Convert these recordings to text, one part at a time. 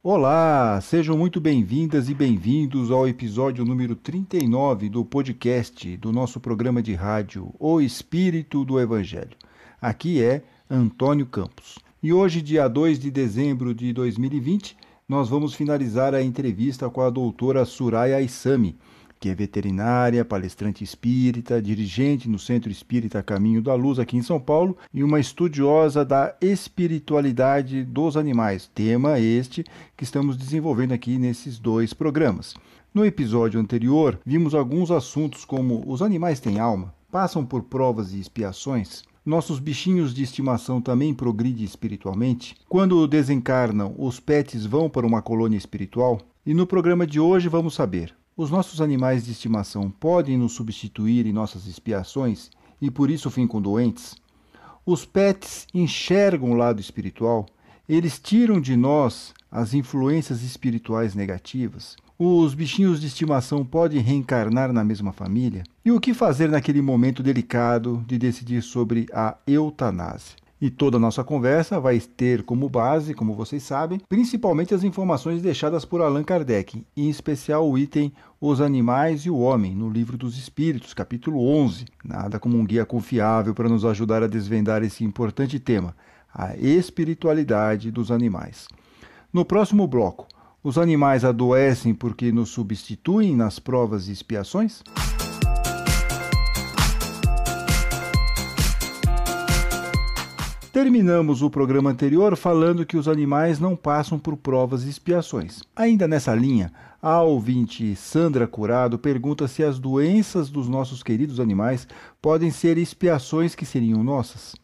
Olá, sejam muito bem-vindas e bem-vindos ao episódio número 39 do podcast do nosso programa de rádio O Espírito do Evangelho. Aqui é Antônio Campos. E hoje, dia 2 de dezembro de 2020, nós vamos finalizar a entrevista com a doutora Suraya Aissami, que é veterinária, palestrante espírita, dirigente no Centro Espírita Caminho da Luz aqui em São Paulo e uma estudiosa da espiritualidade dos animais, tema este que estamos desenvolvendo aqui nesses dois programas. No episódio anterior, vimos alguns assuntos como os animais têm alma, passam por provas e expiações, nossos bichinhos de estimação também progridem espiritualmente, quando desencarnam, os pets vão para uma colônia espiritual, e no programa de hoje vamos saber: os nossos animais de estimação podem nos substituir em nossas expiações e por isso ficam doentes? Os pets enxergam o lado espiritual? Eles tiram de nós as influências espirituais negativas? Os bichinhos de estimação podem reencarnar na mesma família? E o que fazer naquele momento delicado de decidir sobre a eutanásia? E toda a nossa conversa vai ter como base, como vocês sabem, principalmente as informações deixadas por Allan Kardec, em especial o item Os Animais e o Homem, no Livro dos Espíritos, capítulo 11. Nada como um guia confiável para nos ajudar a desvendar esse importante tema, a espiritualidade dos animais. No próximo bloco, os animais adoecem porque nos substituem nas provas e expiações? Terminamos o programa anterior falando que os animais não passam por provas e expiações. Ainda nessa linha, a ouvinte Sandra Curado pergunta se as doenças dos nossos queridos animais podem ser expiações que seriam nossas.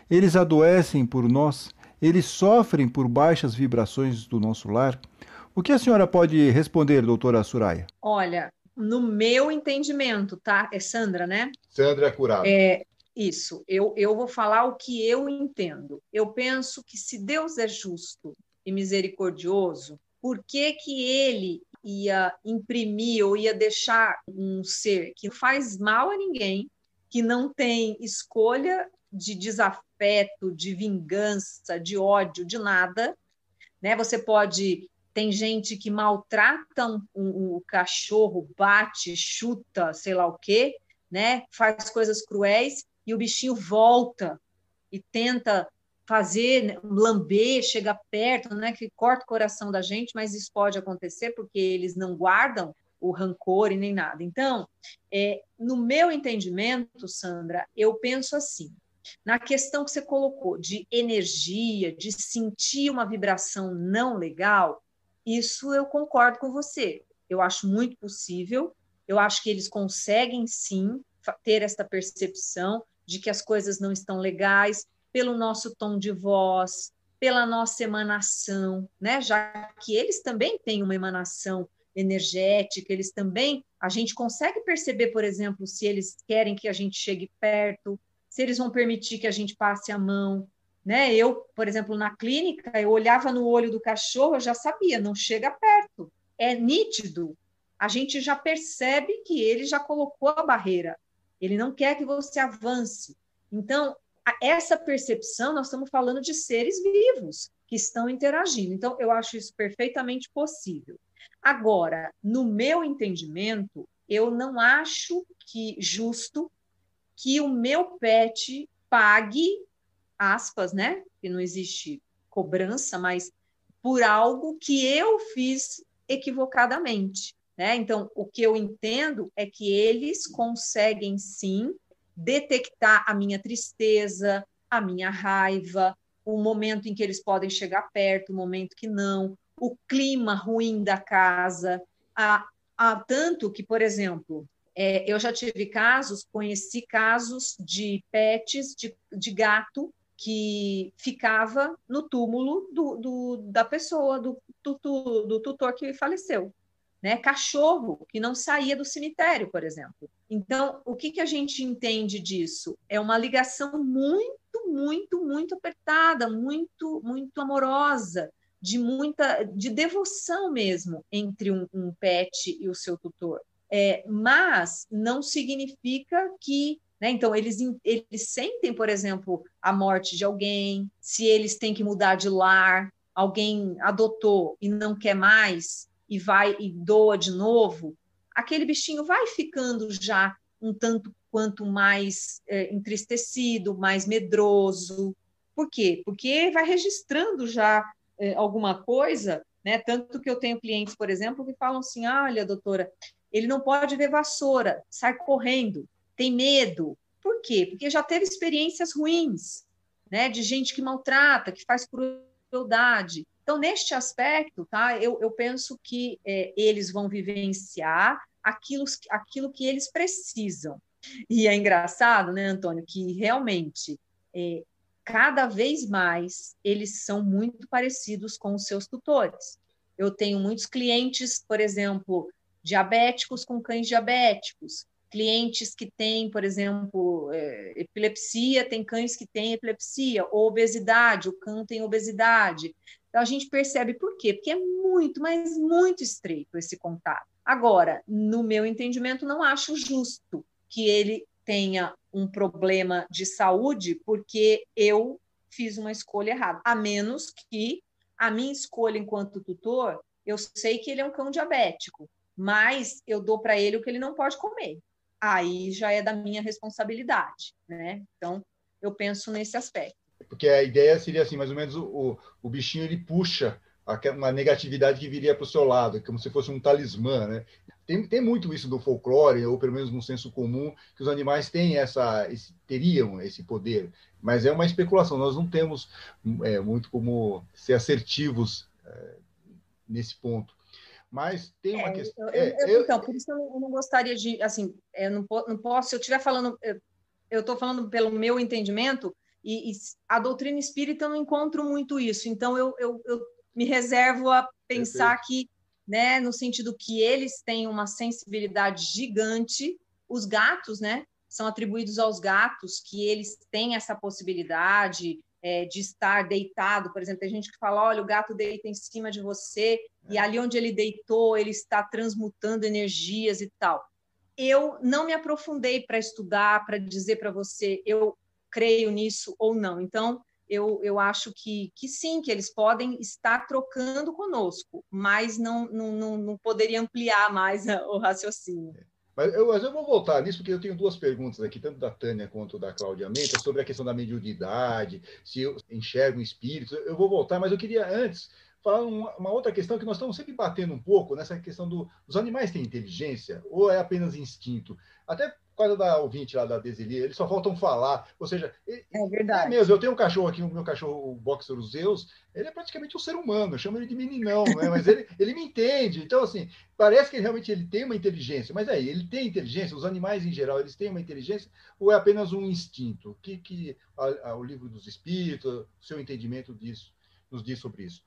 Eles adoecem por nós? Eles sofrem por baixas vibrações do nosso lar? O que a senhora pode responder, doutora Suraya? Olha, no meu entendimento, tá? É Sandra, né? Sandra Curado. Isso, eu vou falar o que eu entendo. Eu penso que se Deus é justo e misericordioso, por que que ele ia imprimir ou ia deixar um ser que não faz mal a ninguém, que não tem escolha de desafeto, de vingança, de ódio, de nada, né? Você pode... Tem gente que maltrata o cachorro, bate, chuta, sei lá o quê, né? Faz coisas cruéis e o bichinho volta e tenta fazer, né, lamber, chega perto, né, que corta o coração da gente, mas isso pode acontecer porque eles não guardam o rancor e nem nada. Então, no meu entendimento, Sandra, eu penso assim, na questão que você colocou de energia, de sentir uma vibração não legal, isso eu concordo com você. Eu acho muito possível, eu acho que eles conseguem sim ter essa percepção de que as coisas não estão legais pelo nosso tom de voz, pela nossa emanação, né? Já que eles também têm uma emanação energética, eles também, a gente consegue perceber, por exemplo, se eles querem que a gente chegue perto, se eles vão permitir que a gente passe a mão, né? Eu, por exemplo, na clínica, eu olhava no olho do cachorro, eu já sabia, não chega perto. É nítido. A gente já percebe que ele já colocou a barreira. Ele não quer que você avance. Então, essa percepção, nós estamos falando de seres vivos que estão interagindo. Então, eu acho isso perfeitamente possível. Agora, no meu entendimento, eu não acho que justo que o meu pet pague, aspas, né? Que não existe cobrança, mas por algo que eu fiz equivocadamente, né? Então, o que eu entendo é que eles conseguem sim detectar a minha tristeza, a minha raiva, o momento em que eles podem chegar perto, o momento que não, o clima ruim da casa, tanto que, por exemplo, eu já tive casos, conheci casos de pets, de gato, que ficava no túmulo da pessoa, do tutor que faleceu. Né? Cachorro que não saía do cemitério, por exemplo. Então, o que a gente entende disso? É uma ligação muito, muito, muito apertada, muito, muito amorosa, de devoção mesmo entre um pet e o seu tutor. Mas não significa que... Né? Então, eles sentem, por exemplo, a morte de alguém, se eles têm que mudar de lar, alguém adotou e não quer mais e vai e doa de novo, aquele bichinho vai ficando já um tanto quanto mais entristecido, mais medroso. Por quê? Porque vai registrando já alguma coisa, né? Tanto que eu tenho clientes, por exemplo, que falam assim: olha, doutora, ele não pode ver vassoura, sai correndo, tem medo. Por quê? Porque já teve experiências ruins, né? De gente que maltrata, que faz crueldade. Então, neste aspecto, tá? Eu penso que eles vão vivenciar aquilo que eles precisam. E é engraçado, né, Antônio, que realmente cada vez mais eles são muito parecidos com os seus tutores. Eu tenho muitos clientes, por exemplo, diabéticos com cães diabéticos, clientes que têm, por exemplo, epilepsia, tem cães que têm epilepsia, ou obesidade, o cão tem obesidade. Então, a gente percebe por quê? Porque é muito, mas muito estreito esse contato. Agora, no meu entendimento, não acho justo que ele tenha um problema de saúde porque eu fiz uma escolha errada, a menos que a minha escolha enquanto tutor, eu sei que ele é um cão diabético, mas eu dou para ele o que ele não pode comer. Aí já é da minha responsabilidade, né? Então, eu penso nesse aspecto. Porque a ideia seria assim, mais ou menos o bichinho ele puxa uma negatividade que viria para o seu lado, como se fosse um talismã, né? Tem muito isso do folclore, ou pelo menos no senso comum, que os animais teriam esse poder, mas é uma especulação, nós não temos muito como ser assertivos nesse ponto. Mas tem uma questão... Então, por isso eu não gostaria de... Assim, não posso, se eu estiver falando... Eu estou falando pelo meu entendimento, e a doutrina espírita eu não encontro muito isso, então eu me reservo a pensar que, né, no sentido que eles têm uma sensibilidade gigante, os gatos, né, são atribuídos aos gatos, que eles têm essa possibilidade de estar deitado, por exemplo, tem gente que fala, olha, o gato deita em cima de você, e ali onde ele deitou, ele está transmutando energias e tal. Eu não me aprofundei para estudar, para dizer para você, eu creio nisso ou não. Então, eu acho que sim, que eles podem estar trocando conosco, mas não poderia ampliar mais o raciocínio. Mas eu vou voltar nisso, porque eu tenho duas perguntas aqui, tanto da Tânia quanto da Cláudia Menta, sobre a questão da mediunidade, se eu enxergo um espírito. Eu vou voltar, mas eu queria antes falar uma outra questão que nós estamos sempre batendo um pouco, nessa questão dos animais têm inteligência ou é apenas instinto? Até por causa da ouvinte lá da Deseli, eles só faltam falar, ou seja, é verdade. Mesmo, eu tenho um cachorro aqui, o meu cachorro, o Boxer, o Zeus, ele é praticamente um ser humano, eu chamo ele de meninão, né? Mas ele me entende, então assim, parece que realmente ele tem uma inteligência, mas aí, ele tem inteligência, os animais em geral, eles têm uma inteligência ou é apenas um instinto? O que o livro dos espíritos, o seu entendimento disso, nos diz sobre isso?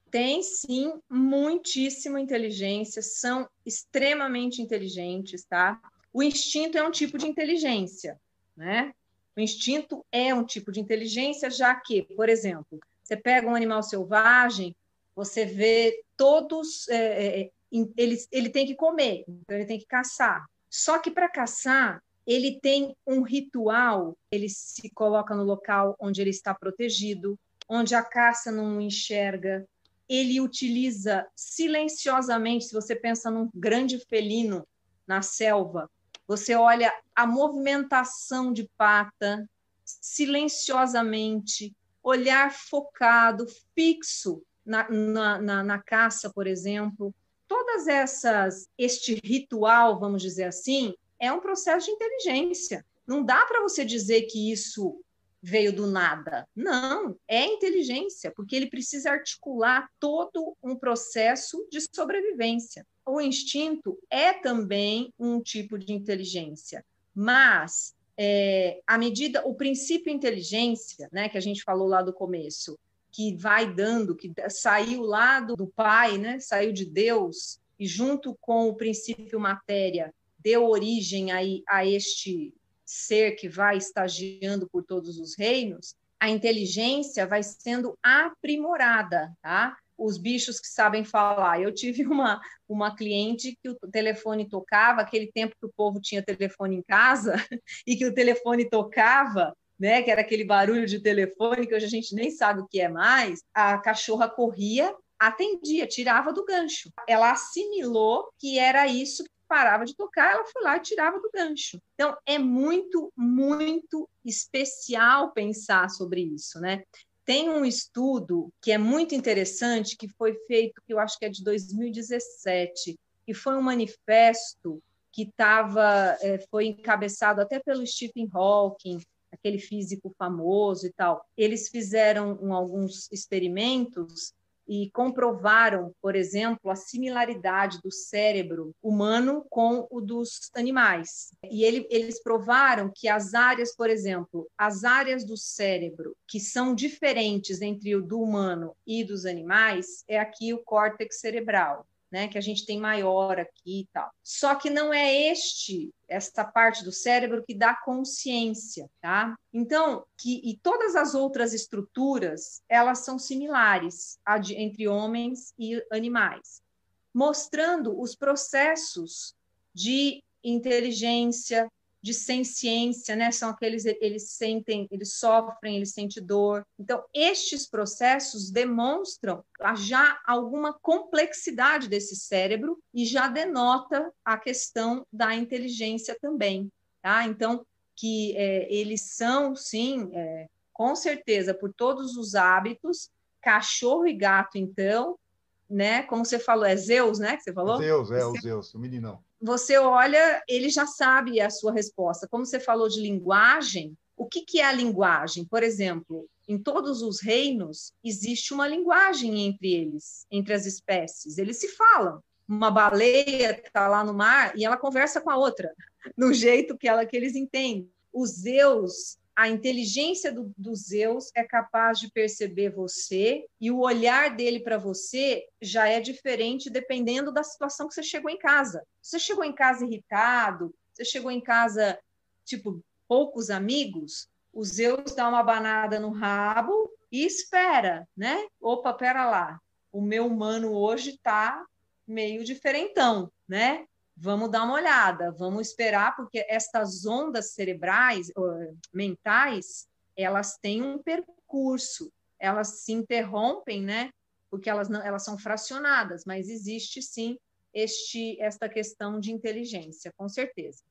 Tem sim, muitíssima inteligência, são extremamente inteligentes, tá? O instinto é um tipo de inteligência, né? O instinto é um tipo de inteligência, já que, por exemplo, você pega um animal selvagem, você vê todos... ele tem que comer, então ele tem que caçar. Só que para caçar, ele tem um ritual, ele se coloca no local onde ele está protegido, onde a caça não o enxerga, ele utiliza silenciosamente, se você pensa num grande felino na selva, você olha a movimentação de pata, silenciosamente, olhar focado, fixo na caça, por exemplo. Todas este ritual, vamos dizer assim, é um processo de inteligência. Não dá para você dizer que isso veio do nada. Não, é inteligência, porque ele precisa articular todo um processo de sobrevivência. O instinto é também um tipo de inteligência, mas o princípio inteligência, né, que a gente falou lá do começo, que vai dando, que saiu lá do Pai, né, saiu de Deus, e junto com o princípio matéria, deu origem a este ser que vai estagiando por todos os reinos, a inteligência vai sendo aprimorada, tá? Os bichos que sabem falar. Eu tive uma cliente que o telefone tocava, aquele tempo que o povo tinha telefone em casa, e que o telefone tocava, né, que era aquele barulho de telefone que hoje a gente nem sabe o que é mais, a cachorra corria, atendia, tirava do gancho. Ela assimilou que era isso, que parava de tocar, ela foi lá e tirava do gancho. Então, é muito, muito especial pensar sobre isso, né? Tem um estudo que é muito interessante, que foi feito, que eu acho que é de 2017, que foi um manifesto que foi encabeçado até pelo Stephen Hawking, aquele físico famoso e tal. Eles fizeram alguns experimentos e comprovaram, por exemplo, a similaridade do cérebro humano com o dos animais. E eles provaram que as áreas, por exemplo, as áreas do cérebro que são diferentes entre o do humano e dos animais, é aqui o córtex cerebral, né, que a gente tem maior aqui e tal. Só que não é esta parte do cérebro que dá consciência, tá? Então, e todas as outras estruturas, elas são similares entre homens e animais, mostrando os processos de inteligência, de senciência, né? São aqueles, eles sentem, eles sofrem, eles sentem dor. Então, estes processos demonstram já alguma complexidade desse cérebro e já denota a questão da inteligência também, tá? Então, que eles são, sim, com certeza, por todos os hábitos, cachorro e gato, então, né? Como você falou, é Zeus, né? Que você falou? Zeus, o Zeus, o meninão. Você olha, ele já sabe a sua resposta. Como você falou de linguagem, o que é a linguagem? Por exemplo, em todos os reinos, existe uma linguagem entre eles, entre as espécies. Eles se falam. Uma baleia está lá no mar e ela conversa com a outra, no jeito que eles entendem. O Zeus, a inteligência do Zeus é capaz de perceber você e o olhar dele para você já é diferente dependendo da situação que você chegou em casa. Você chegou em casa irritado, você chegou em casa, tipo, poucos amigos, o Zeus dá uma abanada no rabo e espera, né? Opa, pera lá, o meu humano hoje está meio diferentão, né? Vamos dar uma olhada, vamos esperar, porque estas ondas cerebrais, mentais, elas têm um percurso, elas se interrompem, né? Porque elas são fracionadas, mas existe sim esta questão de inteligência, com certeza.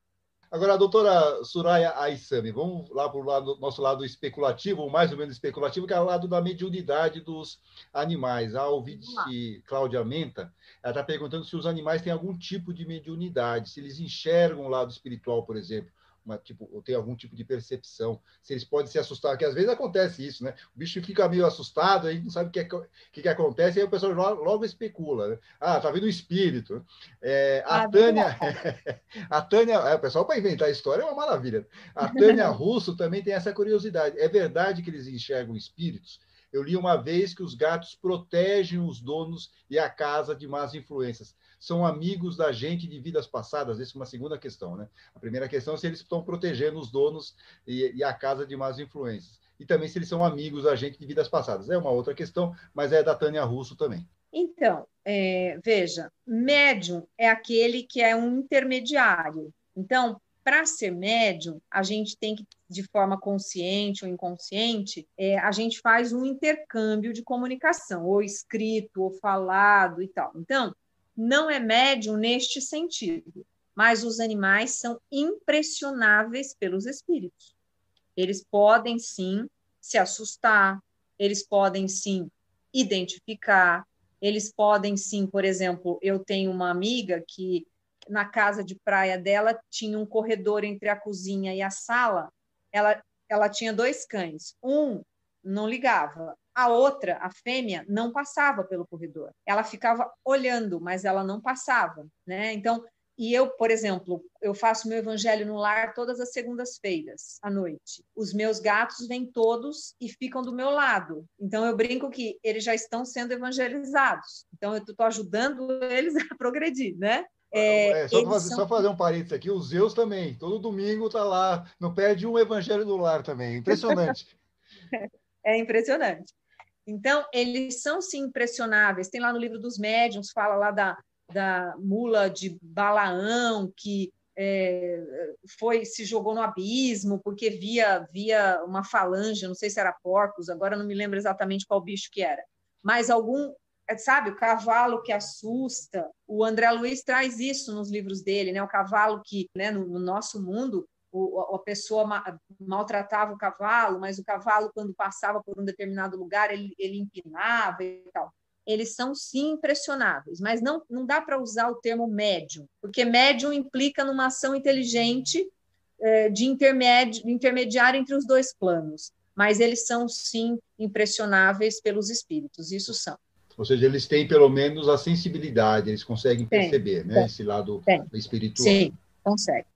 Agora, a doutora Suraya Aissami, vamos lá para o nosso lado especulativo, ou mais ou menos especulativo, que é o lado da mediunidade dos animais. A ouvinte Cláudia Menta, ela está perguntando se os animais têm algum tipo de mediunidade, se eles enxergam o lado espiritual, por exemplo, ou tem algum tipo de percepção, se eles podem se assustar, porque às vezes acontece isso, né? O bicho fica meio assustado, a gente não sabe o que acontece, e aí o pessoal logo especula, né? Ah, tá vindo o espírito. A Tânia, o pessoal para inventar a história é uma maravilha. A Tânia Russo também tem essa curiosidade. É verdade que eles enxergam espíritos? Eu li uma vez que os gatos protegem os donos e a casa de más influências. São amigos da gente de vidas passadas? Essa é uma segunda questão, né? A primeira questão é se eles estão protegendo os donos e a casa de más influências. E também se eles são amigos da gente de vidas passadas. É uma outra questão, mas é da Tânia Russo também. Então, veja, médium é aquele que é um intermediário. Então, para ser médium, a gente tem que, de forma consciente ou inconsciente, a gente faz um intercâmbio de comunicação, ou escrito, ou falado e tal. Então, não é médium neste sentido, mas os animais são impressionáveis pelos espíritos. Eles podem, sim, se assustar, eles podem, sim, identificar, eles podem, sim, por exemplo, eu tenho uma amiga que na casa de praia dela tinha um corredor entre a cozinha e a sala, ela tinha 2 cães, um não ligava, a outra, a fêmea, não passava pelo corredor. Ela ficava olhando, mas ela não passava, né? Então, e eu, por exemplo, eu faço meu evangelho no lar todas as segundas-feiras, à noite. Os meus gatos vêm todos e ficam do meu lado. Então, eu brinco que eles já estão sendo evangelizados. Então, eu estou ajudando eles a progredir, né? Só fazer um parênteses aqui, o Zeus também, todo domingo está lá, não perde um evangelho no lar também, impressionante. É impressionante. Então, eles são, sim, impressionáveis. Tem lá no livro dos médiuns, fala lá da mula de Balaão, que se jogou no abismo porque via uma falange, não sei se era porcos, agora não me lembro exatamente qual bicho que era, mas sabe, o cavalo que assusta. O André Luiz traz isso nos livros dele, né? O cavalo que, né, no nosso mundo, a pessoa maltratava o cavalo, mas o cavalo, quando passava por um determinado lugar, ele empinava e tal. Eles são, sim, impressionáveis, mas não dá para usar o termo médium, porque médium implica numa ação inteligente de intermediar entre os dois planos, mas eles são, sim, impressionáveis pelos espíritos, isso são. Ou seja, eles têm pelo menos a sensibilidade, eles conseguem perceber, né, esse lado espiritual. Sim,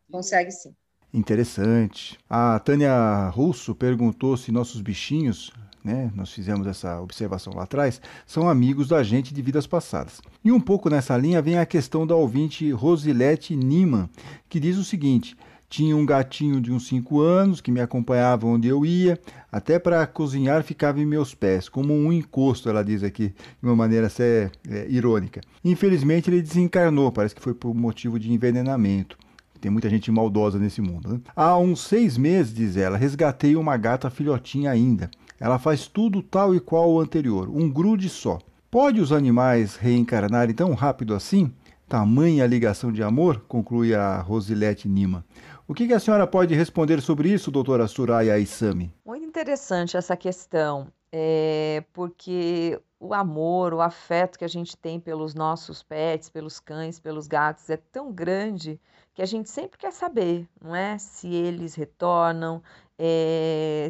consegue sim. Interessante. A Tânia Russo perguntou se nossos bichinhos, né, nós fizemos essa observação lá atrás, são amigos da gente de vidas passadas. E um pouco nessa linha vem a questão da ouvinte Rosilete Niman, que diz o seguinte: tinha um gatinho de uns 5 anos que me acompanhava onde eu ia, até para cozinhar ficava em meus pés, como um encosto, ela diz aqui, de uma maneira até irônica. Infelizmente ele desencarnou, parece que foi por motivo de envenenamento. Tem muita gente maldosa nesse mundo, né? Há uns 6 meses, diz ela, resgatei uma gata filhotinha ainda. Ela faz tudo tal e qual o anterior, um grude só. Pode os animais reencarnarem tão rápido assim? Tamanha ligação de amor? Conclui a Rosilete Nima. O que a senhora pode responder sobre isso, doutora Suraya Isami? Muito interessante essa questão, porque o amor, o afeto que a gente tem pelos nossos pets, pelos cães, pelos gatos, é tão grande que a gente sempre quer saber, não é? Se eles retornam,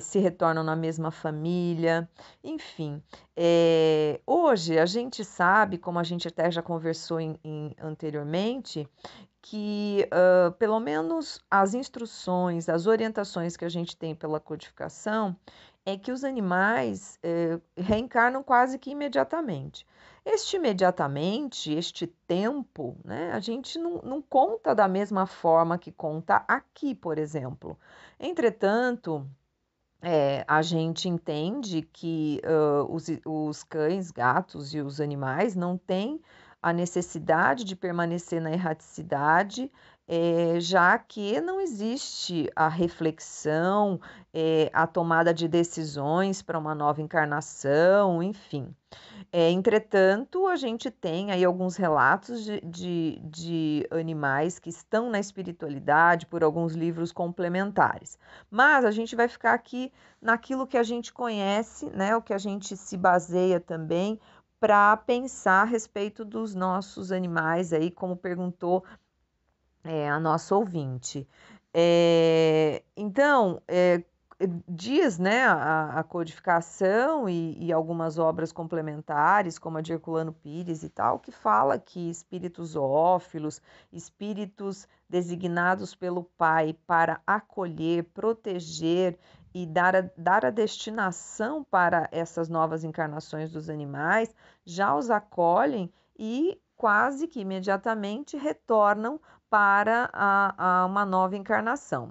se retornam na mesma família, enfim. Hoje a gente sabe, como a gente até já conversou anteriormente, que pelo menos as instruções, as orientações que a gente tem pela codificação é que os animais reencarnam quase que imediatamente. Este tempo, né, a gente não conta da mesma forma que conta aqui, por exemplo. Entretanto, a gente entende que os cães, gatos e os animais não têm a necessidade de permanecer na erraticidade, já que não existe a reflexão, a tomada de decisões para uma nova encarnação, enfim. Entretanto, a gente tem aí alguns relatos de animais que estão na espiritualidade por alguns livros complementares. Mas a gente vai ficar aqui naquilo que a gente conhece, né, o que a gente se baseia também para pensar a respeito dos nossos animais, aí, como perguntou a nossa ouvinte. Então, diz, né, a codificação e algumas obras complementares, como a de Herculano Pires e tal, que fala que espíritos zoófilos, espíritos designados pelo Pai para acolher, proteger e dar a destinação para essas novas encarnações dos animais, já os acolhem e quase que imediatamente retornam para uma nova encarnação.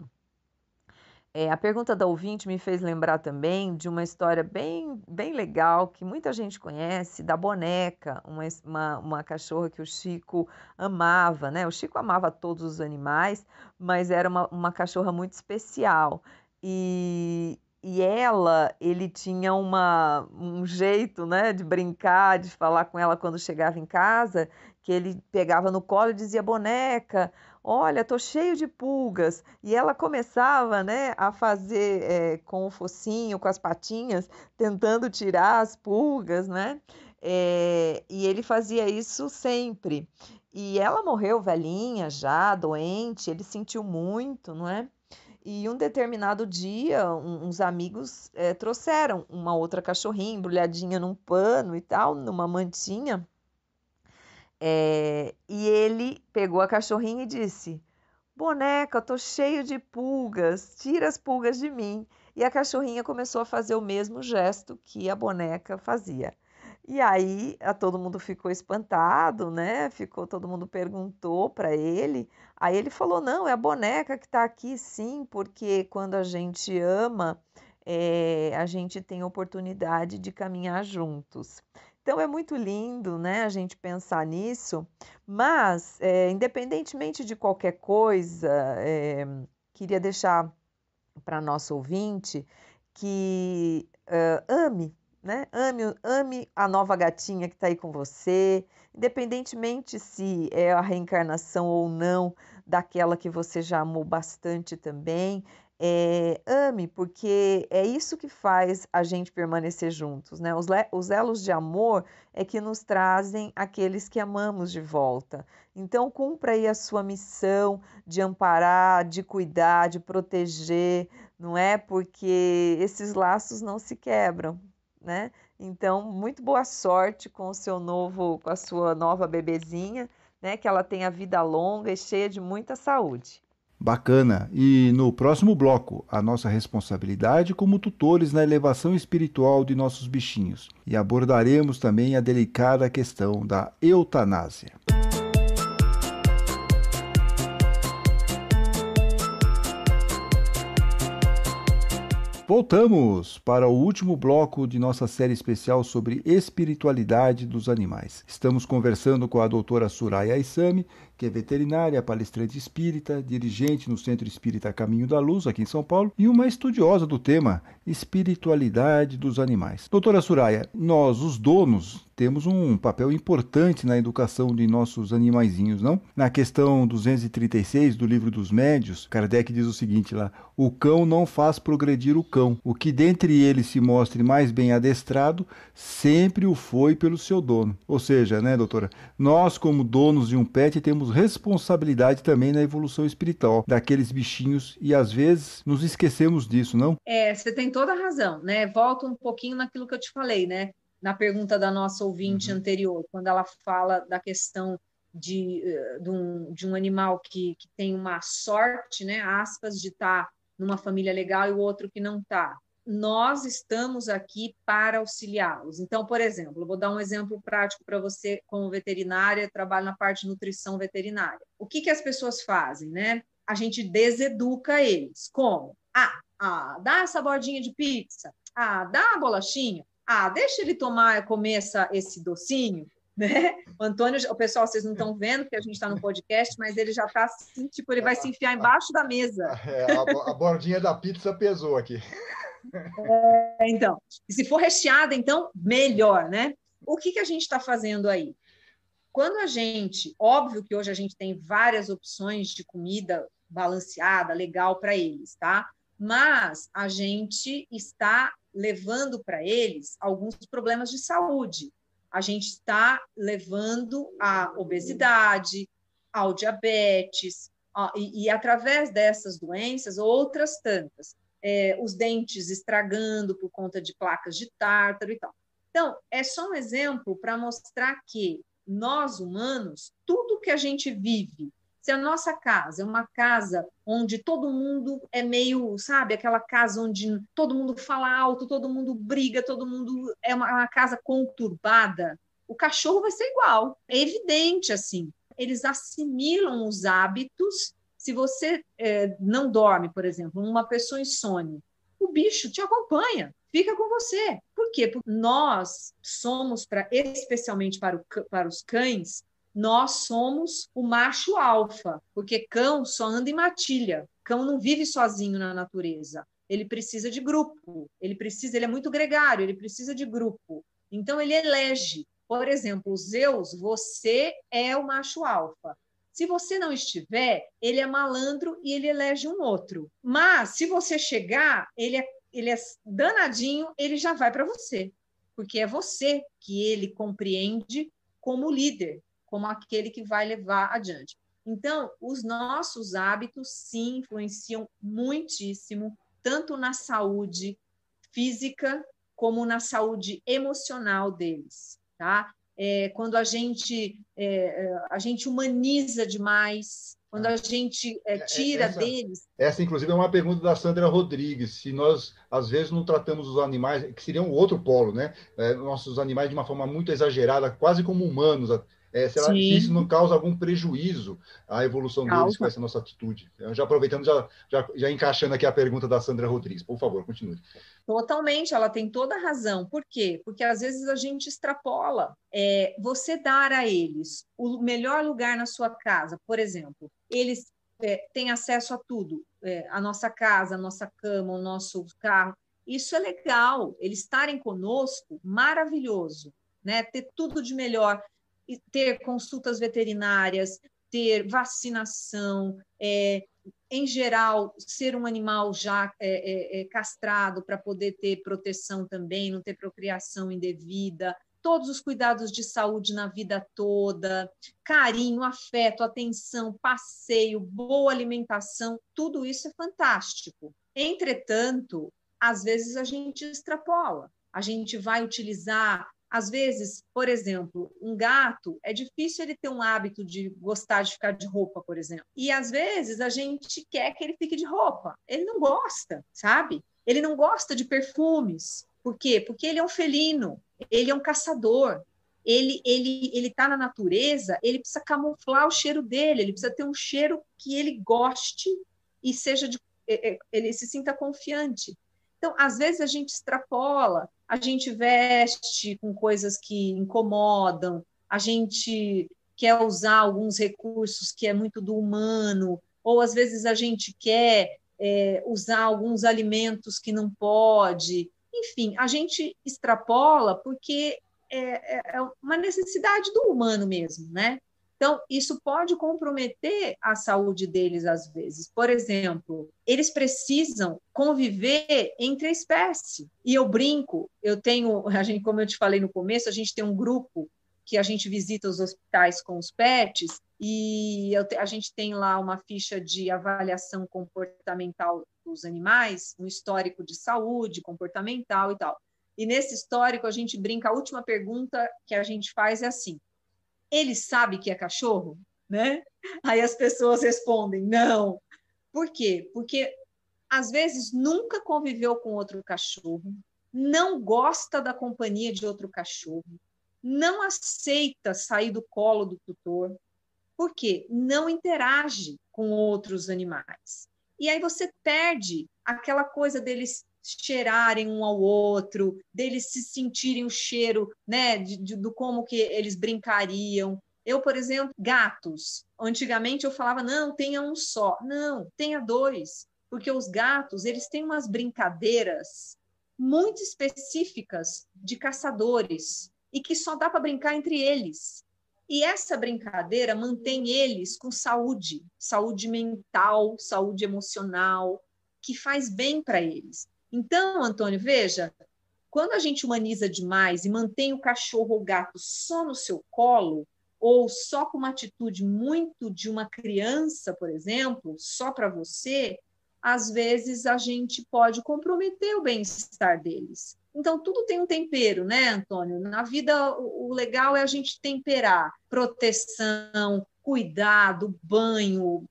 A pergunta da ouvinte me fez lembrar também de uma história bem, bem legal que muita gente conhece, da Boneca, uma cachorra que o Chico amava, né? O Chico amava todos os animais, mas era uma cachorra muito especial. E ele tinha um jeito, né, de brincar, de falar com ela quando chegava em casa, que ele pegava no colo e dizia: Boneca, olha, tô cheio de pulgas. E ela começava, né, a fazer com o focinho, com as patinhas, tentando tirar as pulgas, né? E ele fazia isso sempre. E ela morreu velhinha já, doente, ele sentiu muito, não é? E um determinado dia, uns amigos trouxeram uma outra cachorrinha embrulhadinha num pano e tal, numa mantinha. E ele pegou a cachorrinha e disse: Boneca, eu tô cheio de pulgas, tira as pulgas de mim. E a cachorrinha começou a fazer o mesmo gesto que a boneca fazia. E aí todo mundo ficou espantado, né? Todo mundo perguntou para ele. Aí ele falou: não, é a boneca que está aqui, sim, porque quando a gente ama, a gente tem oportunidade de caminhar juntos. Então é muito lindo, né, a gente pensar nisso, mas independentemente de qualquer coisa, queria deixar para nosso ouvinte que ame, né? Ame a nova gatinha que está aí com você, independentemente se é a reencarnação ou não daquela que você já amou bastante também. Ame, porque é isso que faz a gente permanecer juntos, né? Os elos de amor é que nos trazem aqueles que amamos de volta. Então, cumpra aí a sua missão de amparar, de cuidar, de proteger, não é? Porque esses laços não se quebram, né? Então, muito boa sorte com com a sua nova bebezinha, né? Que ela tenha vida longa e cheia de muita saúde. Bacana. E no próximo bloco, a nossa responsabilidade como tutores na elevação espiritual de nossos bichinhos. E abordaremos também a delicada questão da eutanásia. Voltamos para o último bloco de nossa série especial sobre espiritualidade dos animais. Estamos conversando com a doutora Suraya Aissami, que é veterinária, palestrante espírita, dirigente no Centro Espírita Caminho da Luz, aqui em São Paulo, e uma estudiosa do tema espiritualidade dos animais. Doutora Suraya, nós, os donos, temos um papel importante na educação de nossos animaizinhos, não? Na questão 236 do Livro dos Médiuns, Kardec diz o seguinte lá: o cão não faz progredir o cão. O que dentre eles se mostre mais bem adestrado, sempre o foi pelo seu dono. Ou seja, né, doutora, nós como donos de um pet temos responsabilidade também na evolução espiritual daqueles bichinhos e às vezes nos esquecemos disso, não? Você tem toda a razão, né? Volto um pouquinho naquilo que eu te falei, né? Na pergunta da nossa ouvinte anterior, quando ela fala da questão de um animal que tem uma sorte, né, aspas, de estar numa família legal e o outro que não está. Nós estamos aqui para auxiliá-los. Então, por exemplo, eu vou dar um exemplo prático para você, como veterinária, trabalho na parte de nutrição veterinária. O que as pessoas fazem, né? A gente deseduca eles. Como? Dá essa bordinha de pizza. Dá a bolachinha. Deixa ele comer esse docinho, né? O Antônio, o pessoal, vocês não estão vendo, porque a gente está no podcast, mas ele já está assim, tipo, ele vai se enfiar embaixo da mesa. A bordinha da pizza pesou aqui. Então, se for recheada, então, melhor, né? O que a gente está fazendo aí? Quando óbvio que hoje a gente tem várias opções de comida balanceada, legal para eles, tá? Mas a gente está levando para eles alguns problemas de saúde. A gente está levando à obesidade, ao diabetes, e através dessas doenças, outras tantas. Os dentes estragando por conta de placas de tártaro e tal. Então, é só um exemplo para mostrar que nós, humanos, tudo que a gente vive, se a nossa casa é uma casa onde todo mundo é meio, sabe, aquela casa onde todo mundo fala alto, todo mundo briga, todo mundo é uma casa conturbada, o cachorro vai ser igual. É evidente, assim. Eles assimilam os hábitos. Se você não dorme, por exemplo, uma pessoa insone, o bicho te acompanha, fica com você. Por quê? Porque nós somos, especialmente para os cães, nós somos o macho alfa, porque cão só anda em matilha. Cão não vive sozinho na natureza. Ele precisa de grupo, ele é muito gregário, ele precisa de grupo. Então, ele elege. Por exemplo, Zeus, você é o macho alfa. Se você não estiver, ele é malandro e ele elege um outro. Mas, se você chegar, ele é danadinho, ele já vai para você. Porque é você que ele compreende como líder, como aquele que vai levar adiante. Então, os nossos hábitos, sim, influenciam muitíssimo, tanto na saúde física, como na saúde emocional deles, tá? Quando a gente humaniza demais, quando a gente tira deles... Essa, inclusive, é uma pergunta da Sandra Rodrigues, se nós, às vezes, não tratamos os animais, que seria um outro polo, né? Nossos animais de uma forma muito exagerada, quase como humanos, Se isso Sim, não causa algum prejuízo à evolução deles com causa. essa nossa atitude. Já aproveitando, já encaixando aqui a pergunta da Sandra Rodrigues. Por favor, continue. Totalmente, ela tem toda a razão. Por quê? Porque às vezes a gente extrapola. Você dar a eles o melhor lugar na sua casa, por exemplo, eles têm acesso a tudo, a nossa casa, a nossa cama, o nosso carro. Isso é legal. Eles estarem conosco, maravilhoso, né? Ter tudo de melhor, ter consultas veterinárias, ter vacinação, em geral, ser um animal já castrado para poder ter proteção também, não ter procriação indevida, todos os cuidados de saúde na vida toda, carinho, afeto, atenção, passeio, boa alimentação, tudo isso é fantástico. Entretanto, às vezes a gente extrapola, a gente vai utilizar. Às vezes, por exemplo, um gato, é difícil ele ter um hábito de gostar de ficar de roupa, por exemplo. E às vezes a gente quer que ele fique de roupa. Ele não gosta, sabe? Ele não gosta de perfumes. Por quê? Porque ele é um felino, ele é um caçador. Ele está na natureza, ele precisa camuflar o cheiro dele, ele precisa ter um cheiro que ele goste e ele se sinta confiante. Então, às vezes a gente extrapola, a gente veste com coisas que incomodam, a gente quer usar alguns recursos que é muito do humano, ou às vezes a gente quer usar alguns alimentos que não pode. Enfim, a gente extrapola porque é uma necessidade do humano mesmo, né? Então, isso pode comprometer a saúde deles às vezes. Por exemplo, eles precisam conviver entre a espécie. E eu brinco, como eu te falei no começo, a gente tem um grupo que a gente visita os hospitais com os pets e a gente tem lá uma ficha de avaliação comportamental dos animais, um histórico de saúde comportamental e tal. E nesse histórico a gente brinca, a última pergunta que a gente faz é assim: ele sabe que é cachorro, né? Aí as pessoas respondem, não. Por quê? Porque às vezes nunca conviveu com outro cachorro, não gosta da companhia de outro cachorro, não aceita sair do colo do tutor, porque não interage com outros animais. E aí você perde aquela coisa deles cheirarem um ao outro, deles se sentirem o cheiro, né, do como que eles brincariam. Eu, por exemplo, gatos. Antigamente eu falava, não, tenha um só. Não, tenha dois. Porque os gatos, eles têm umas brincadeiras muito específicas de caçadores e que só dá para brincar entre eles. E essa brincadeira mantém eles com saúde, saúde mental, saúde emocional, que faz bem para eles. Então, Antônio, veja, quando a gente humaniza demais e mantém o cachorro ou o gato só no seu colo, ou só com uma atitude muito de uma criança, por exemplo, só para você, às vezes a gente pode comprometer o bem-estar deles. Então, tudo tem um tempero, né, Antônio? Na vida, o legal é a gente temperar. Proteção, cuidado, banho,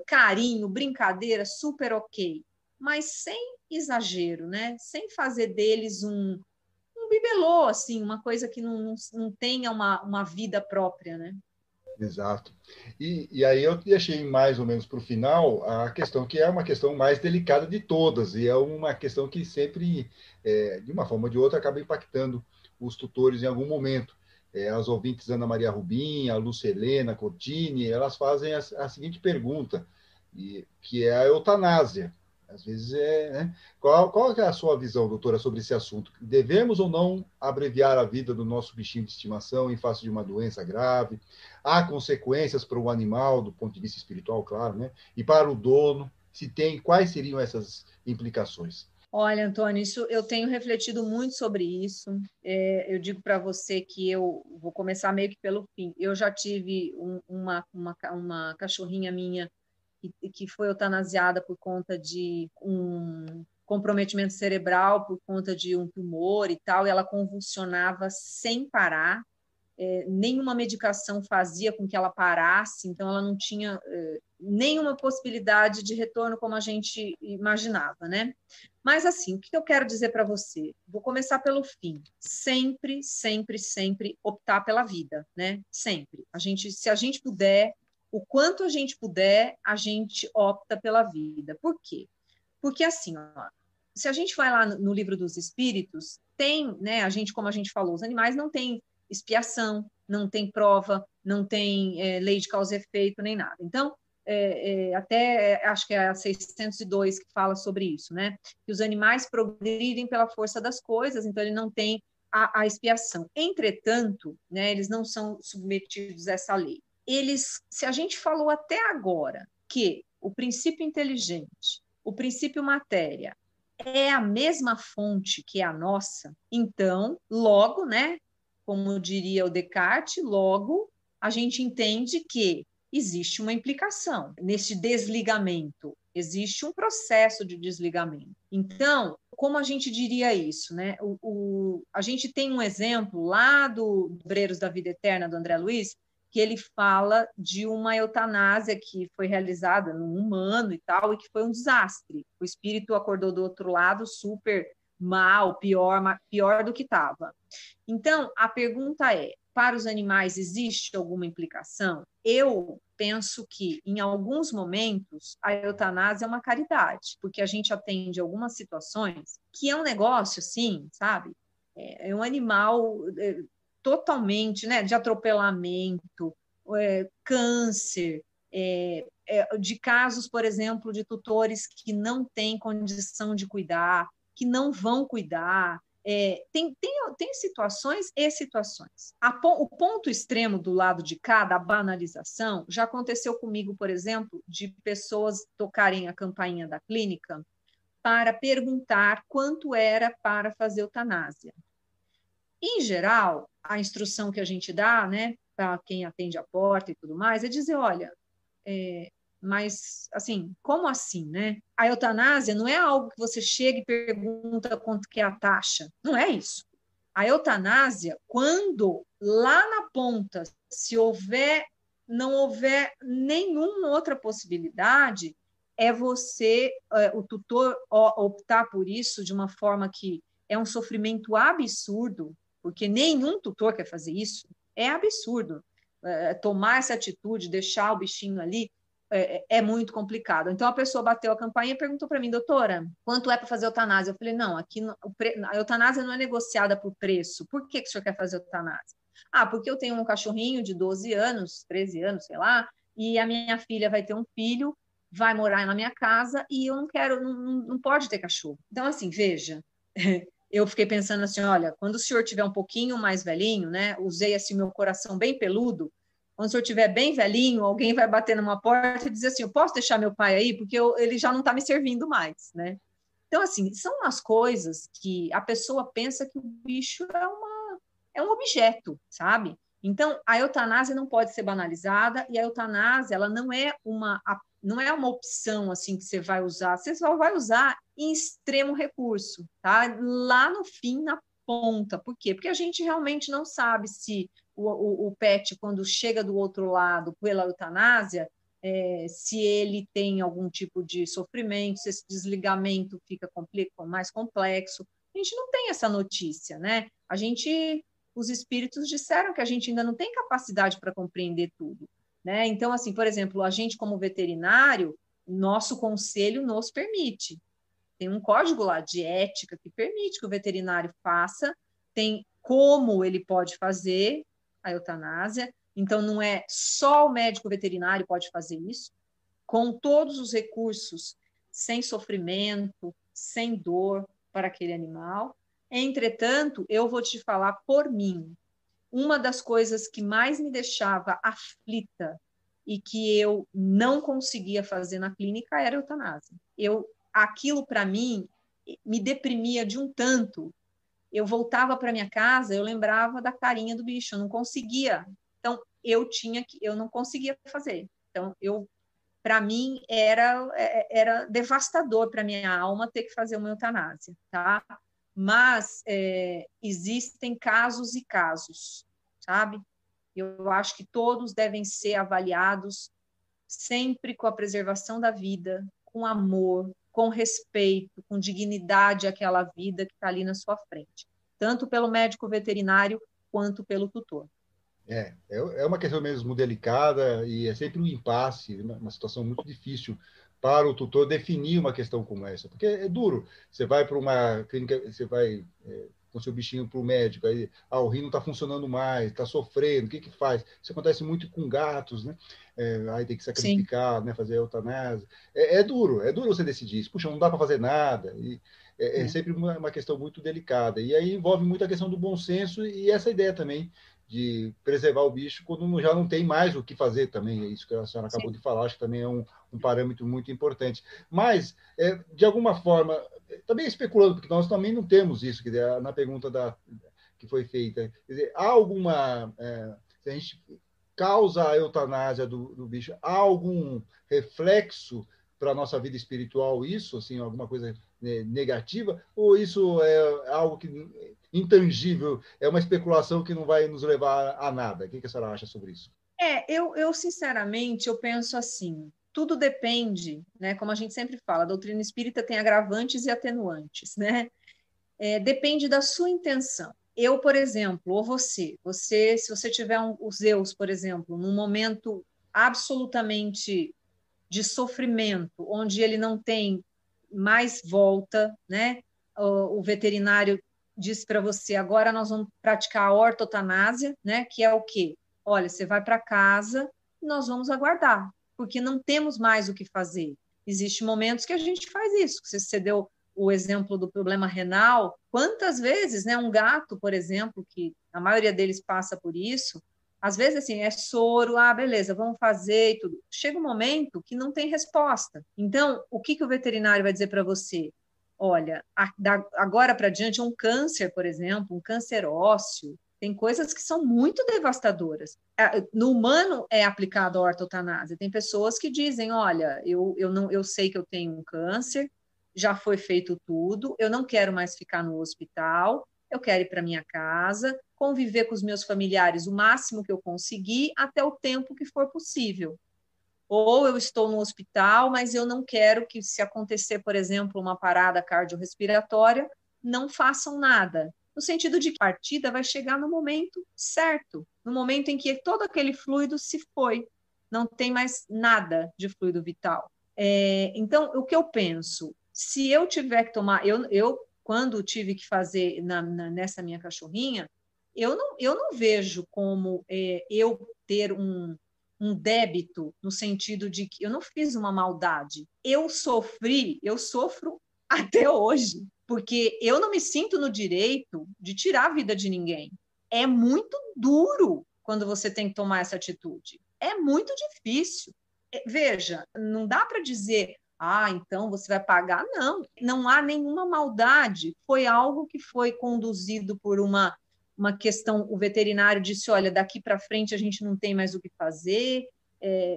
carinho, brincadeira, super ok. Mas sem exagero, né? Sem fazer deles um bibelô, assim, uma coisa que não tenha uma vida própria, né? Exato. E aí eu deixei mais ou menos para o final a questão que é uma questão mais delicada de todas, e é uma questão que sempre, de uma forma ou de outra, acaba impactando os tutores em algum momento. As ouvintes Ana Maria Rubim, a Lucelena Cortini, elas fazem a seguinte pergunta, que é a eutanásia. Às vezes né? Qual é a sua visão, doutora, sobre esse assunto? Devemos ou não abreviar a vida do nosso bichinho de estimação em face de uma doença grave? Há consequências para o animal, do ponto de vista espiritual, claro, né? E para o dono, se tem, quais seriam essas implicações? Olha, Antônio, eu tenho refletido muito sobre isso. Eu digo para você que eu vou começar meio que pelo fim. Eu já tive uma cachorrinha minha que foi eutanasiada por conta de um comprometimento cerebral, por conta de um tumor e tal, e ela convulsionava sem parar. Nenhuma medicação fazia com que ela parasse, então ela não tinha nenhuma possibilidade de retorno como a gente imaginava, né? Mas, assim, o que eu quero dizer para você? Vou começar pelo fim. Sempre, sempre, sempre optar pela vida, né? Sempre. Se a gente puder, o quanto a gente puder, a gente opta pela vida. Por quê? Porque, assim, ó, se a gente vai lá no Livro dos Espíritos, tem, né? Como a gente falou, os animais não têm expiação, não tem prova, não tem lei de causa e efeito, nem nada. Então, acho que é a 602 que fala sobre isso, né? Que os animais progridem pela força das coisas, então ele não tem a expiação. Entretanto, né, eles não são submetidos a essa lei. Se a gente falou até agora que o princípio inteligente, o princípio matéria, é a mesma fonte que a nossa, então, logo, né, como diria o Descartes, logo a gente entende que existe uma implicação nesse desligamento, existe um processo de desligamento. Então, como a gente diria isso, né? A gente tem um exemplo lá do Obreiros da Vida Eterna, do André Luiz, que ele fala de uma eutanásia que foi realizada num humano e tal, e que foi um desastre. O espírito acordou do outro lado super mal, pior do que estava. Então, a pergunta é, para os animais existe alguma implicação? Eu penso que, em alguns momentos, a eutanásia é uma caridade, porque a gente atende algumas situações que é um negócio, assim, sabe? É um animal totalmente, né, de atropelamento, câncer, de casos, por exemplo, de tutores que não têm condição de cuidar, que não vão cuidar. Tem situações e situações. O ponto extremo do lado de cá, da banalização, já aconteceu comigo, por exemplo, de pessoas tocarem a campainha da clínica para perguntar quanto era para fazer eutanásia. Em geral, a instrução que a gente dá, né, para quem atende a porta e tudo mais, é dizer, olha, mas, assim, como assim, né? A eutanásia não é algo que você chega e pergunta quanto que é a taxa. Não é isso. A eutanásia, quando lá na ponta, se não houver nenhuma outra possibilidade, é você, o tutor, optar por isso de uma forma que é um sofrimento absurdo, porque nenhum tutor quer fazer isso. É absurdo. Tomar essa atitude, deixar o bichinho ali, é muito complicado. Então, a pessoa bateu a campainha e perguntou para mim, doutora, quanto é para fazer eutanásia? Eu falei, não, aqui a eutanásia não é negociada por preço. Por que o senhor quer fazer eutanásia? Ah, porque eu tenho um cachorrinho de 12 anos, 13 anos, sei lá, e a minha filha vai ter um filho, vai morar na minha casa e eu não quero, não pode ter cachorro. Então, assim, veja, eu fiquei pensando assim, olha, quando o senhor tiver um pouquinho mais velhinho, né, usei assim meu coração bem peludo, quando o senhor estiver bem velhinho, alguém vai bater numa porta e dizer assim, eu posso deixar meu pai aí? Porque ele já não está me servindo mais, né? Então, assim, são umas coisas que a pessoa pensa que o bicho é um objeto, sabe? Então, a eutanásia não pode ser banalizada e a eutanásia, ela não é uma opção assim que você vai usar, você só vai usar em extremo recurso, tá? Lá no fim, na ponta. Por quê? Porque a gente realmente não sabe se o pet, quando chega do outro lado pela eutanásia, se ele tem algum tipo de sofrimento, se esse desligamento fica mais complexo. A gente não tem essa notícia, né? Os espíritos disseram que a gente ainda não tem capacidade para compreender tudo, né? Então, assim, por exemplo, a gente como veterinário, nosso conselho nos permite. Tem um código lá de ética que permite que o veterinário faça, tem como ele pode fazer a eutanásia, então não é só o médico veterinário pode fazer isso, com todos os recursos, sem sofrimento, sem dor para aquele animal. Entretanto, eu vou te falar por mim, uma das coisas que mais me deixava aflita e que eu não conseguia fazer na clínica era a eutanásia. Aquilo, para mim, me deprimia de um tanto. Eu voltava para minha casa, eu lembrava da carinha do bicho, eu não conseguia. Então, eu não conseguia fazer. Então, para mim, era devastador para minha alma ter que fazer uma eutanásia, tá? Mas existem casos e casos, sabe? Eu acho que todos devem ser avaliados sempre com a preservação da vida, com amor, com respeito, com dignidade àquela vida que está ali na sua frente, tanto pelo médico veterinário quanto pelo tutor. É uma questão mesmo delicada e é sempre um impasse, uma situação muito difícil para o tutor definir uma questão como essa, porque é duro. Você vai para uma clínica, você vai com seu bichinho para o médico, aí o rim não está funcionando mais, está sofrendo, o que faz? Isso acontece muito com gatos, né? Aí tem que sacrificar, né? Fazer a eutanásia. É duro você decidir isso. Puxa, não dá para fazer nada. E é sempre uma questão muito delicada. E aí envolve muito a questão do bom senso e essa ideia também de preservar o bicho quando já não tem mais o que fazer também. É isso que a senhora acabou de falar, acho que também é um parâmetro muito importante. Mas, de alguma forma, também especulando, porque nós também não temos isso, quer dizer, na pergunta que foi feita. Quer dizer, há alguma... se a gente causa a eutanásia do bicho, há algum reflexo para a nossa vida espiritual isso, assim, alguma coisa negativa, ou isso é algo intangível, é uma especulação que não vai nos levar a nada? O que a senhora acha sobre isso? Eu sinceramente, eu penso assim, tudo depende, né? Como a gente sempre fala, a doutrina espírita tem agravantes e atenuantes, né? Depende da sua intenção. Eu, por exemplo, ou você, se você tiver o Zeus, por exemplo, num momento absolutamente de sofrimento, onde ele não tem mais volta, né? O veterinário diz para você, agora nós vamos praticar a ortotanásia, né? Que é o quê? Olha, você vai para casa e nós vamos aguardar, porque não temos mais o que fazer. Existem momentos que a gente faz isso. Você deu o exemplo do problema renal. Quantas vezes, né? Um gato, por exemplo, que a maioria deles passa por isso, às vezes, assim, é soro, beleza, vamos fazer e tudo. Chega um momento que não tem resposta. Então, o que o veterinário vai dizer para você? Olha, agora para diante, um câncer, por exemplo, um câncer ósseo, tem coisas que são muito devastadoras. No humano é aplicado a ortotanásia. Tem pessoas que dizem, olha, eu sei que eu tenho um câncer, já foi feito tudo, eu não quero mais ficar no hospital, eu quero ir para minha casa, conviver com os meus familiares o máximo que eu conseguir, até o tempo que for possível. Ou eu estou no hospital, mas eu não quero que, se acontecer, por exemplo, uma parada cardiorrespiratória, não façam nada. No sentido de que a partida vai chegar no momento certo, no momento em que todo aquele fluido se foi, não tem mais nada de fluido vital. Então, o que eu penso? Se eu tiver que tomar... Eu quando tive que fazer nessa minha cachorrinha, eu não vejo como eu ter um débito, no sentido de que eu não fiz uma maldade. Eu sofro até hoje, porque eu não me sinto no direito de tirar a vida de ninguém. É muito duro quando você tem que tomar essa atitude. É muito difícil. Veja, não dá para dizer, então você vai pagar. Não há nenhuma maldade. Foi algo que foi conduzido por uma questão, o veterinário disse, olha, daqui para frente a gente não tem mais o que fazer,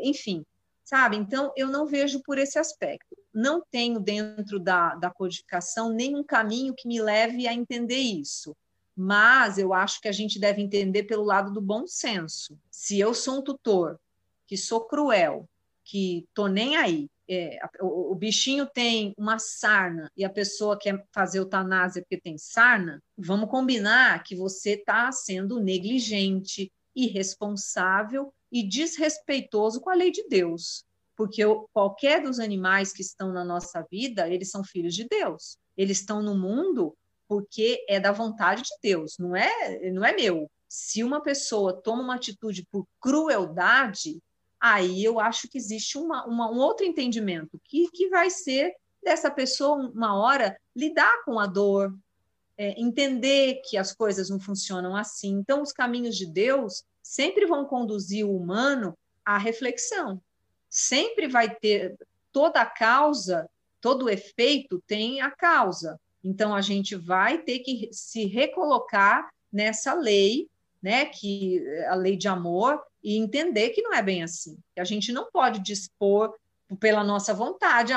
enfim, sabe? Então, eu não vejo por esse aspecto. Não tenho dentro da codificação nenhum caminho que me leve a entender isso, mas eu acho que a gente deve entender pelo lado do bom senso. Se eu sou um tutor, que sou cruel, que estou nem aí, o bichinho tem uma sarna e a pessoa quer fazer eutanásia porque tem sarna, vamos combinar que você está sendo negligente, irresponsável e desrespeitoso com a lei de Deus, porque qualquer dos animais que estão na nossa vida, eles são filhos de Deus, eles estão no mundo porque é da vontade de Deus, não é meu. Se uma pessoa toma uma atitude por crueldade, aí eu acho que existe um outro entendimento, que vai ser dessa pessoa, uma hora, lidar com a dor, entender que as coisas não funcionam assim. Então, os caminhos de Deus sempre vão conduzir o humano à reflexão. Sempre vai ter toda a causa, todo o efeito tem a causa. Então, a gente vai ter que se recolocar nessa lei, né, que a lei de amor, e entender que não é bem assim, que a gente não pode dispor pela nossa vontade.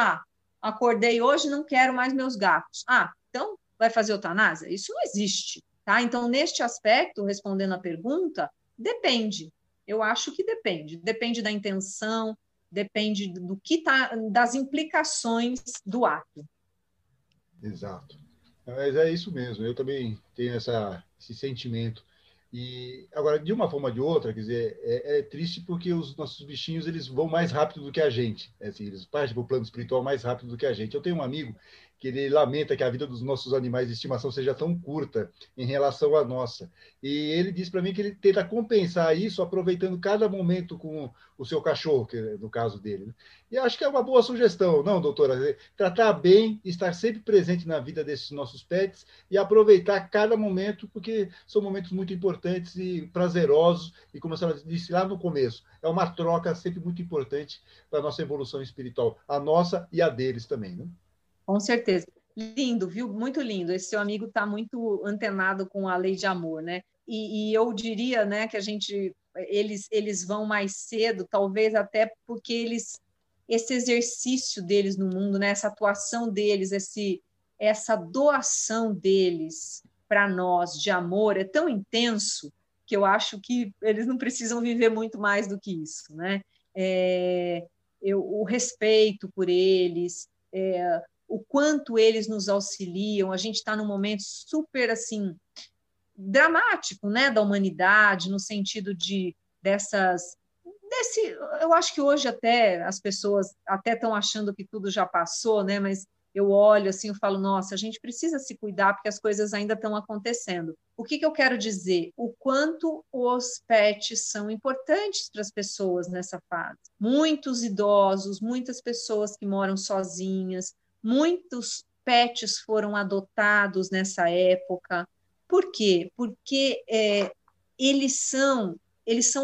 Acordei hoje, não quero mais meus gatos. Então vai fazer eutanásia? Isso não existe, tá? Então, neste aspecto, respondendo a pergunta, depende. Eu acho que depende. Depende da intenção, depende das implicações do ato. Exato. Mas é isso mesmo, eu também tenho esse sentimento. E agora, de uma forma ou de outra, quer dizer, é triste porque os nossos bichinhos eles vão mais rápido do que a gente. Assim, eles partem para o plano espiritual mais rápido do que a gente. Eu tenho um amigo que ele lamenta que a vida dos nossos animais de estimação seja tão curta em relação à nossa. E ele diz para mim que ele tenta compensar isso aproveitando cada momento com o seu cachorro, que é no caso dele. Né? E acho que é uma boa sugestão, não, doutora? Tratar bem, estar sempre presente na vida desses nossos pets e aproveitar cada momento, porque são momentos muito importantes e prazerosos. E como a senhora disse lá no começo, é uma troca sempre muito importante para a nossa evolução espiritual, a nossa e a deles também, né? Com certeza. Lindo, viu? Muito lindo. Esse seu amigo está muito antenado com a lei de amor, né? E eu diria, né, que eles vão mais cedo, talvez até porque esse exercício deles no mundo, né, essa atuação deles, essa doação deles para nós de amor é tão intenso que eu acho que eles não precisam viver muito mais do que isso, né? O respeito por eles, o quanto eles nos auxiliam. A gente está num momento super assim dramático, né, da humanidade, no sentido eu acho que hoje até as pessoas até estão achando que tudo já passou, né, mas eu olho assim e falo, nossa, a gente precisa se cuidar porque as coisas ainda estão acontecendo. O que eu quero dizer? O quanto os pets são importantes para as pessoas nessa fase. Muitos idosos, muitas pessoas que moram sozinhas, muitos pets foram adotados nessa época. Por quê? Porque eles são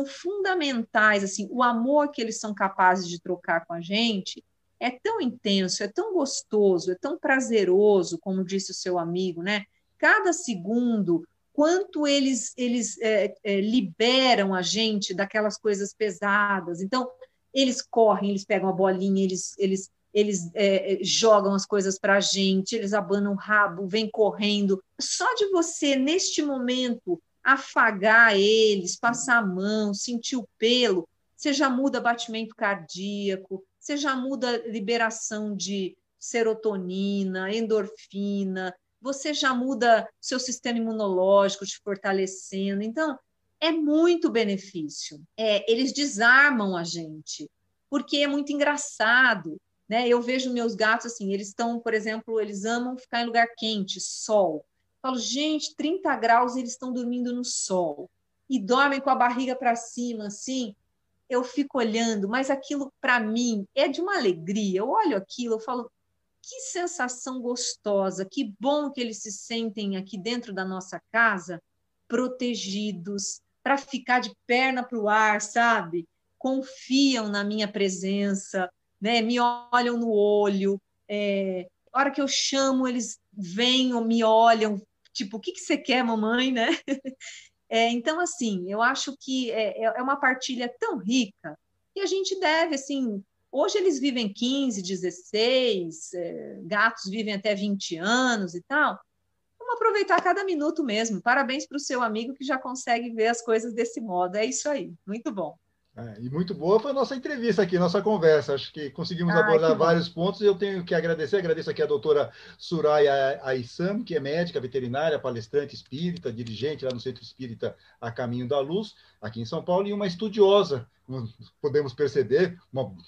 fundamentais, assim, o amor que eles são capazes de trocar com a gente é tão intenso, é tão gostoso, é tão prazeroso, como disse o seu amigo, né? Cada segundo, quanto eles liberam a gente daquelas coisas pesadas. Então, eles correm, eles pegam a bolinha, eles jogam as coisas para a gente, eles abanam o rabo, vêm correndo. Só de você, neste momento, afagar eles, passar a mão, sentir o pelo, você já muda batimento cardíaco, você já muda liberação de serotonina, endorfina, você já muda seu sistema imunológico, te fortalecendo. Então, é muito benefício. Eles desarmam a gente, porque é muito engraçado. Né? Eu vejo meus gatos assim, eles estão, por exemplo, eles amam ficar em lugar quente, sol. Eu falo, gente, 30 graus eles estão dormindo no sol e dormem com a barriga para cima, assim. Eu fico olhando, mas aquilo para mim é de uma alegria. Eu olho aquilo, eu falo, que sensação gostosa, que bom que eles se sentem aqui dentro da nossa casa, protegidos, para ficar de perna para o ar, sabe? Confiam na minha presença. Né, me olham no olho, a hora que eu chamo, eles vêm ou me olham, tipo, o que você quer, mamãe, né? Então, assim, eu acho que é uma partilha tão rica que a gente deve, assim, hoje eles vivem 15, 16, gatos vivem até 20 anos e tal, vamos aproveitar cada minuto mesmo. Parabéns para o seu amigo que já consegue ver as coisas desse modo, é isso aí, muito bom. E muito boa foi a nossa entrevista aqui, nossa conversa. Acho que conseguimos abordar vários pontos. Eu tenho que agradeço aqui a doutora Suraya Aissam, que é médica veterinária, palestrante espírita, dirigente lá no Centro Espírita A Caminho da Luz, aqui em São Paulo, e uma estudiosa, como podemos perceber,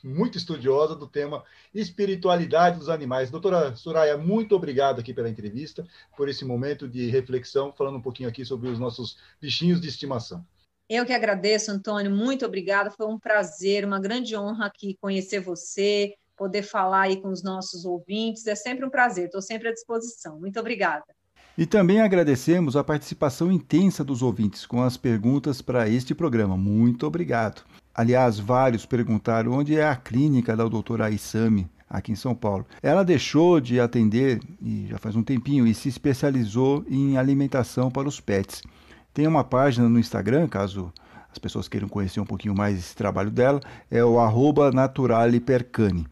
muito estudiosa do tema espiritualidade dos animais. Doutora Suraya, muito obrigado aqui pela entrevista, por esse momento de reflexão, falando um pouquinho aqui sobre os nossos bichinhos de estimação. Eu que agradeço, Antônio, muito obrigada, foi um prazer, uma grande honra aqui conhecer você, poder falar aí com os nossos ouvintes, é sempre um prazer, estou sempre à disposição, muito obrigada. E também agradecemos a participação intensa dos ouvintes com as perguntas para este programa, muito obrigado. Aliás, vários perguntaram onde é a clínica da doutora Aissam, aqui em São Paulo. Ela deixou de atender, e já faz um tempinho, e se especializou em alimentação para os pets. Tem uma página no Instagram, caso as pessoas queiram conhecer um pouquinho mais esse trabalho dela, é o @naturalipercani.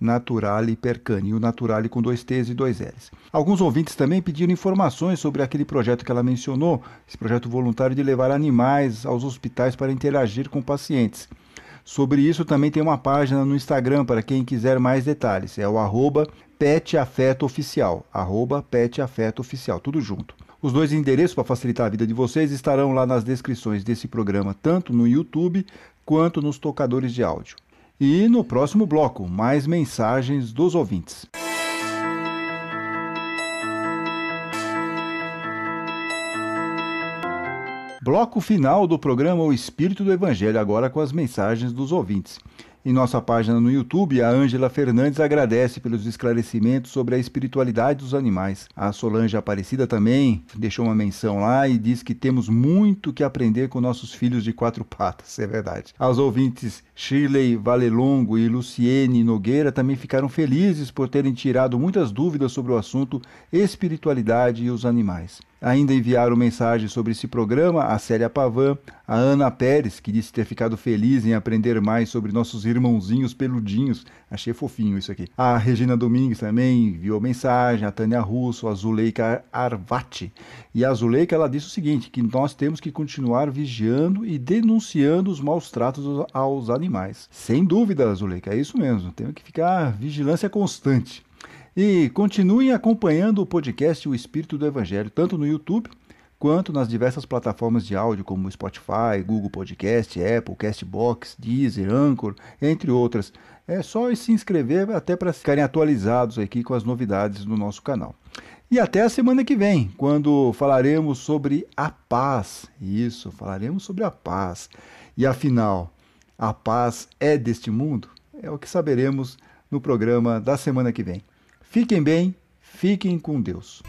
@naturalipercani, o Naturale com 2 T's e 2 L's. Alguns ouvintes também pediram informações sobre aquele projeto que ela mencionou, esse projeto voluntário de levar animais aos hospitais para interagir com pacientes. Sobre isso também tem uma página no Instagram para quem quiser mais detalhes. É o @petafetooficial, @petafetooficial, tudo junto. Os dois endereços para facilitar a vida de vocês estarão lá nas descrições desse programa, tanto no YouTube quanto nos tocadores de áudio. E no próximo bloco, mais mensagens dos ouvintes. Bloco final do programa O Espírito do Evangelho, agora com as mensagens dos ouvintes. Em nossa página no YouTube, a Ângela Fernandes agradece pelos esclarecimentos sobre a espiritualidade dos animais. A Solange Aparecida também deixou uma menção lá e diz que temos muito que aprender com nossos filhos de 4 patas, é verdade. Aos ouvintes Shirley Valelongo e Luciene Nogueira também ficaram felizes por terem tirado muitas dúvidas sobre o assunto espiritualidade e os animais. Ainda enviaram mensagem sobre esse programa a Célia Pavan, a Ana Pérez, que disse ter ficado feliz em aprender mais sobre nossos irmãozinhos peludinhos. Achei fofinho isso aqui. A Regina Domingues também enviou mensagem, a Tânia Russo, a Zuleika Arvati. E a Zuleika, ela disse o seguinte, que nós temos que continuar vigiando e denunciando os maus tratos aos animais. Sem dúvida, Zuleika, é isso mesmo. Temos que ficar vigilância constante. E continuem acompanhando o podcast O Espírito do Evangelho, tanto no YouTube quanto nas diversas plataformas de áudio como Spotify, Google Podcast, Apple, Castbox, Deezer, Anchor, entre outras. É só se inscrever até para ficarem atualizados aqui com as novidades do nosso canal. E até a semana que vem, quando falaremos sobre a paz. Isso, falaremos sobre a paz. E afinal, a paz é deste mundo? É o que saberemos no programa da semana que vem. Fiquem bem, fiquem com Deus.